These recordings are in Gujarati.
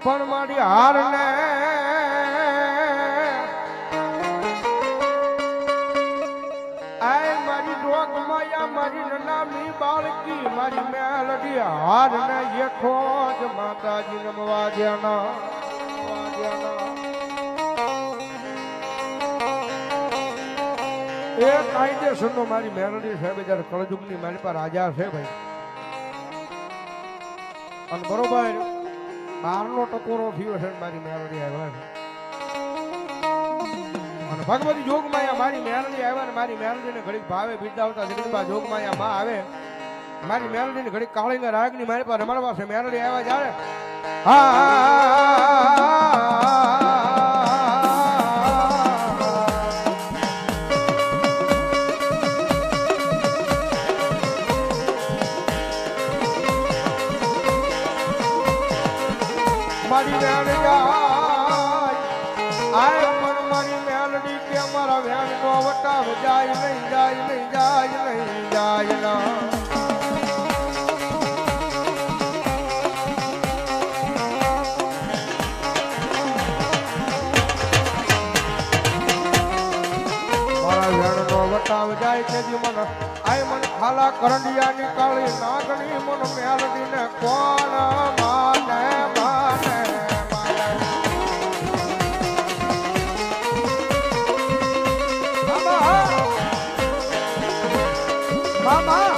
પણ મારી હાર ને આય મારી ડોક માયા મારી નનામી બાળકી મારી મેલડી હાર ને એઠો જ માતાજી નમવા દેના એ કાયદેસર નો મારી મેલડી સાહેબ જયારે કળજુગ ની મારી પર રાજા છે ભાઈ અને બરોબર 12નો ટકોરો થયો છે મારી મેલડી આવ્યા છે અને ભગવતી જોગમાયા મારી મેલડી આવ્યા ને મારી મેલડી ને ઘડીક ભાવે બિરદાવતા જગદંબા જોગમાયા માં આવે મારી મેલડી ને ઘડીક કાળીના રાગની મારી પાસે રમાડવા છે મેલડી આવ્યા જ્યારે મારી મેલડી આય પણ મારી મેલડી કે અમારા વ્યાન નો વટાવ જાય નહીં જાય નહીં જાય નહીં જાય ના મારા વ્યાન નો વટાવ જાય તેથી મને આય મને ખાલા કરંડિયા ની કાળી નાગણી મન મેલડી ને કોણ માને માને મામા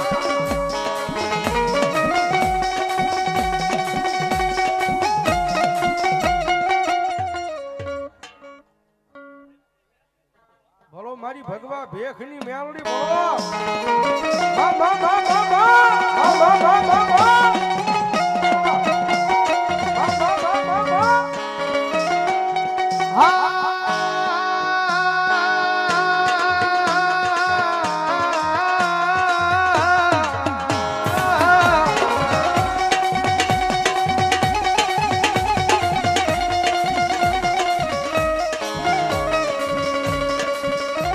બોલો મારી ભગવા ભેખની મેલડી બોલો મામા મામા મામા મામા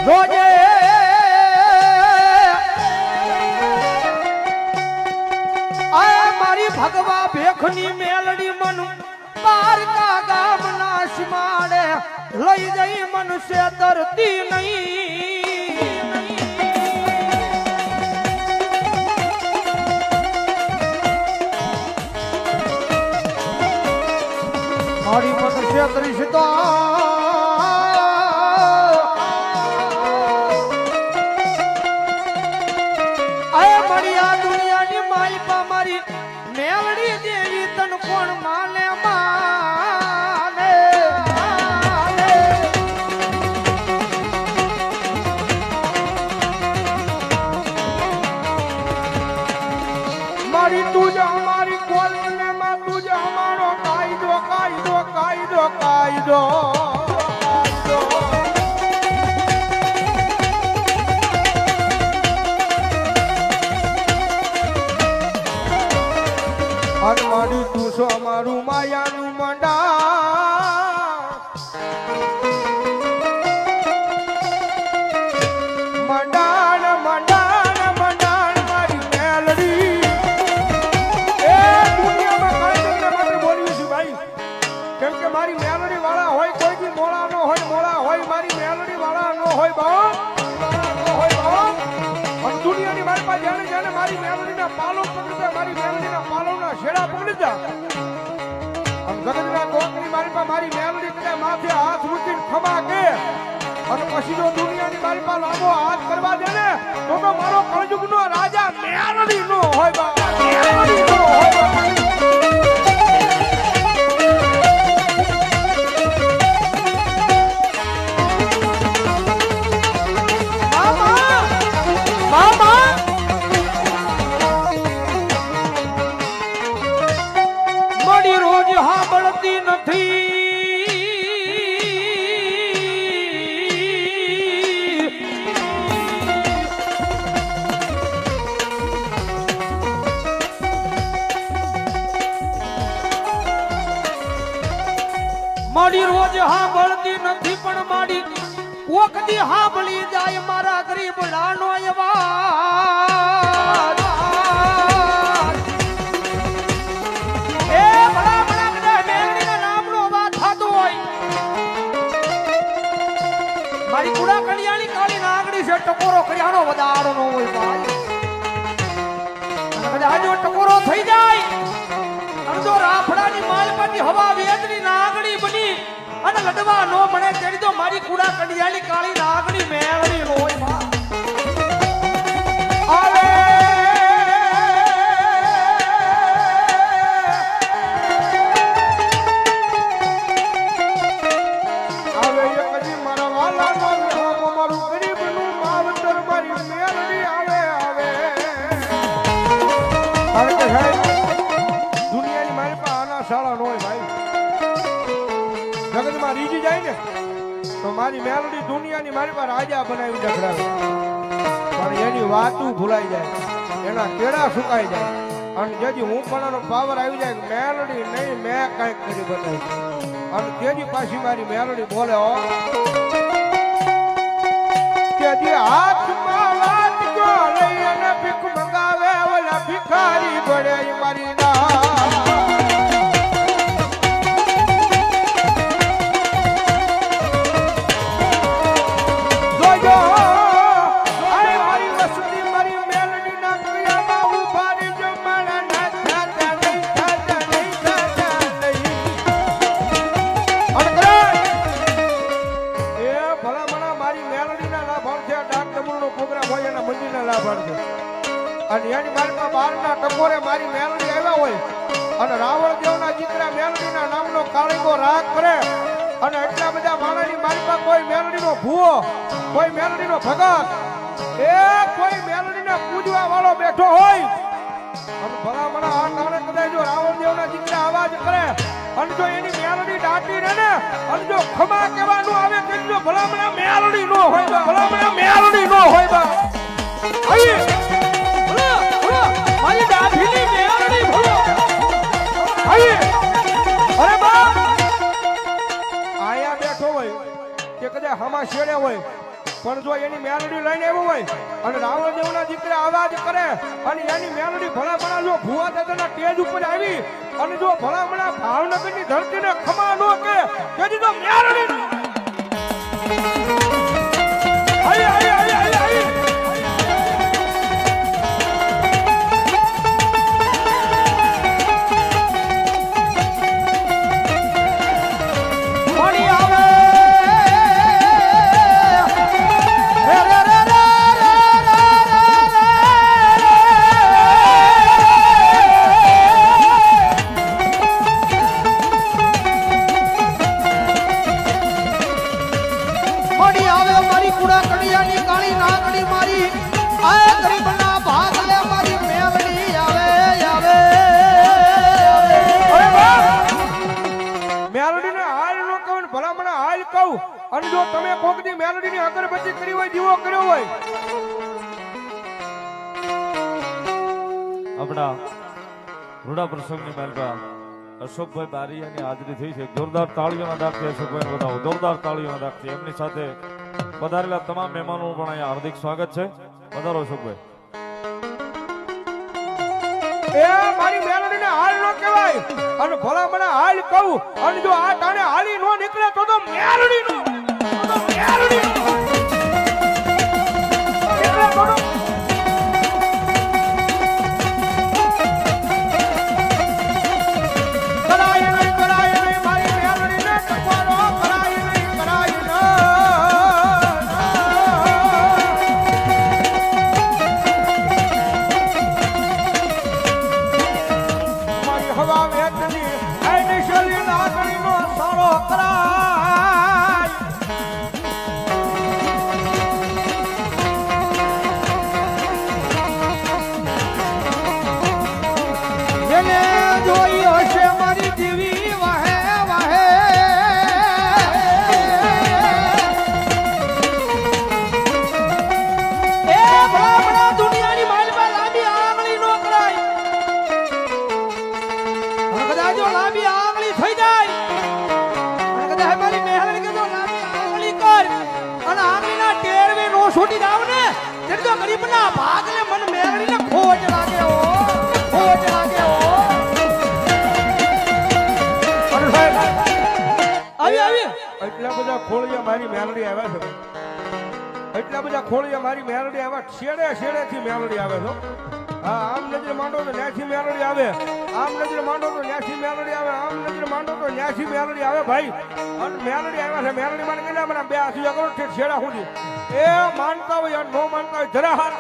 રોજે આ મારી ભગવા ભેખની મેલડી મન પારકા ગામના સીમાડે લઈ જઈ મનુષ્ય તરતી નહીં મારી મનુષ્ય તરી તો મેલડી દેવી તન કોણ માને માને મારી તુજ અમારી કોલને માં તુજ અમારો કાયદો કાયદો કાયદો કાયદો મારી તું છો અમારું માયાનું મંડાણ મંડાણ મંડાણ મારી મેલડી એ દુનિયામાં કાંઈ માટે બોલવી છું ભાઈ કેમ કે મારી મેલડી વાળા હોય કોઈ બી મોળા નો હોય મોળા હોય મારી મેલડી વાળા નો હોય બાપ અને દુનિયાની મારી પાસે જાણે જાણે મારી મેલડીના પાલો પકડી મારી મેલડીના પાલોના શેડા પકડી જા અને જગતના કોકની મારી પાસે મારી મેલડી કદાચ માથે હાથ મૂકીને ખમા કે અને પછી જો દુનિયાની મારી પાસે લાંબો હાથ કરવા દે ને તો મારો કળયુગનો રાજા મેલડી નો હોય બા મેલડી નો હોય બા સાંભળતી નથી મારી રોજ સાંભળતી નથી પણ મારી ઓખદી સાંભળી જાય મારા ગરીબ લાનો અવાજ એ ભલા ભલા બધા મેલડીના ટકોરો કર્યાનો વધારો ન હોય ભાઈ. અને કદાચ જો ટકોરો થઈ જાય અને જો રાફડાની માલમાંથી હવા વેદની નાગણી બની અને લડવા નો મળે તેની તો મારી કુડા કંડિયાની કાળી નાગણી મેળવી હોય માં. આવે આવે કદી મારા વાલાનો વિહામ મારું ગરીબનું માવતર મારી મેલડી આવે આવે કારણ કે સાહેબ દુનિયાની મારી પાસે આના શાળા ન હોય ભાઈ. જગતમાં રીજી જાય ને તો મારી મેલડી દુનિયાની મારી પાસે રાજા બનાવી ડખડાવે પણ એની વાતું ભૂલાઈ જાય, એના કેળા સુકાઈ જાય અને જેથી હું પણ પાવર આવી જાય મેલડી નહીં મેં કઈક કરી બતાવી અને તેજી પાછી મારી મેલડી બોલે હો કે જે હાથમાં વાટકો લઈ અને ભીખ મંગાવે ઓલા ભિખારી ગળે મારી ના અને એની મારી બારના ટકોરે મારી મેલડી આવ્યા હોય અને રાવણ દેવના દીકરા મેલડીના નામનો કાળીગો રાગ કરે અને એટલા બધા માણસની મારી પાસે કોઈ મેલડીનો ભૂવો, કોઈ મેલડીનો ભગત, એ કોઈ મેલડીને પૂજવા વાળો બેઠો હોય અને ભલામણા આ નાણે કદાચ જો રાવણ દેવના દીકરા અવાજ કરે અને જો એની મેલડી દાટી ને અને જો ખમા કહેવાનું આવે તો જો ભલામણા મેલડી નો હોય બા, ભલામણા મેલડી નો હોય બા. મારી દાઢીની મેળડી ભલો અરે બાપ આયા બેઠો હોય કે કદાચ હમા શેડે હોય પણ જો એની મેલડી લઈને આવ્યો હોય અને રાવણ દેવના દીકરા અવાજ કરે અને એની મેલડી ભલામણા જો ભુવા દાદાના ટેજ ઉપર આવી અને જો ભલામણા ભાવનગરની ધરતીને ખમા નો કે તેથી તો મેલડી અને જો તમે કોકની મેલડીની અગરબત્તી કરી હોય, દીવો કર્યો હોય, આપણા રૂડા પ્રસંગની મહેલમાં અશોકભાઈ બારીયાની હાજરી થઈ છે. જોરદાર તાળીઓના દાખથી અશોકભાઈને બતાવો, જોરદાર તાળીઓના દાખથી. એમની સાથે પધારેલા તમામ મહેમાનો પણ અહીંયા હાર્દિક સ્વાગત છે. પધારો અશોકભાઈ. એ મારી મેલડીને હાલ નો કહેવાય અને ભલા મને હાલ કહું અને જો આ ટાણે હાલી નો નીકળે તો મેલડી નો મેલડી નીકળે તો કરાય નહીં મારી મેલડીને ટકોરો કરાય નહીં મારી હવા વેચની આઈની શેલી નાગણીનો સારો કરાય એને જોઈ હશે મારી દીવી વાહે વાહે એ ભલા દુનિયાની માલમાં લાંબી આંગળી નો કરાય અને કદાચ જો લાંબી આંગળી થઈ જાય અને કદાચ મારી મેહરની કે જો લાંબી આંગળી કર અને આંગળીના ટેરવે નો છૂટી જાવ ને તે તો ગરીબના ભાગને મન મેહરીને ખોજ લાગે હો, ખોજ લાગે હો. અને સાહેબ આવી એટલા બધા ખોળિયા મારી મેલડી આવ્યા છે એટલા બધા ખોળિયા મારી મેલડી આવે છેડે છેડેથી મેલડી આવે છો હા આમ નજર માંડો તો ન્યાથી મેલડી આવે આમ નજર માંડો તો ન્યાથી મેલડી આવે આમ નજર માંડો તો ન્યાથી મેલડી આવે ભાઈ અને મેલડી આવ્યા છે મેલડી માં કેટલા મને બે આસી કરો છે છેડા સુધી એ માનતા હોય અને નો માનતા હોય જરા હાથ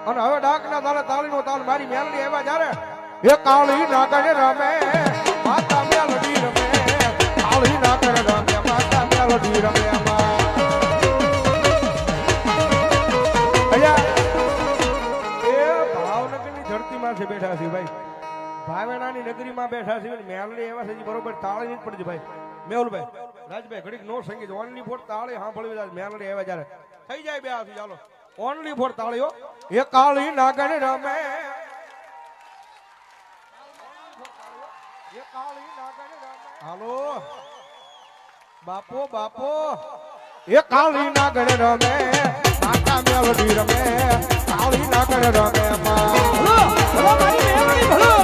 અને હવે ડાકના તાલે તાળીનો તાલ મારી મેલડી આવ્યા જ્યારે એ કાળી નાગણ રમે માતા મેલડી રમે કાળી નાગણ રમે માતા મેલડી રમે છે બેઠા છે ભાઈ ભાવેણાની નગરીમાં બેઠા છે મેલડી એવા છે બરોબર તાળી નહીં પડતી ભાઈ મેહુલભાઈ રાજભાઈ ઘડીક નો સંગીત ઓનલી ફોર તાળી સાંભળવી જાય મેલડી એવા જ્યારે થઈ જાય બે હાથી ચાલો ઓનલી ફોર તાળીઓ એ કાળી નાગણ રમે એ કાળી નાગણ રમે હાલો બાપો બાપો એ કાળી નાગણ રમે માતા મેલડી રમે કાળી નાગણ રમે ભલો ભલો મારી મેલડી ભલો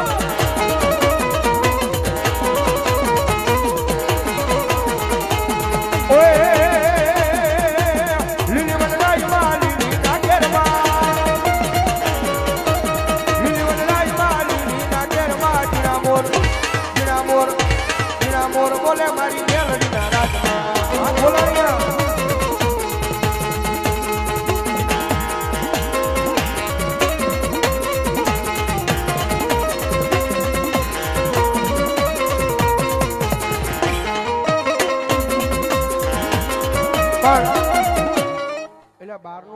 બોલે મારી મેલડી ના રાજમાં બોલાયા એટલે બહારનો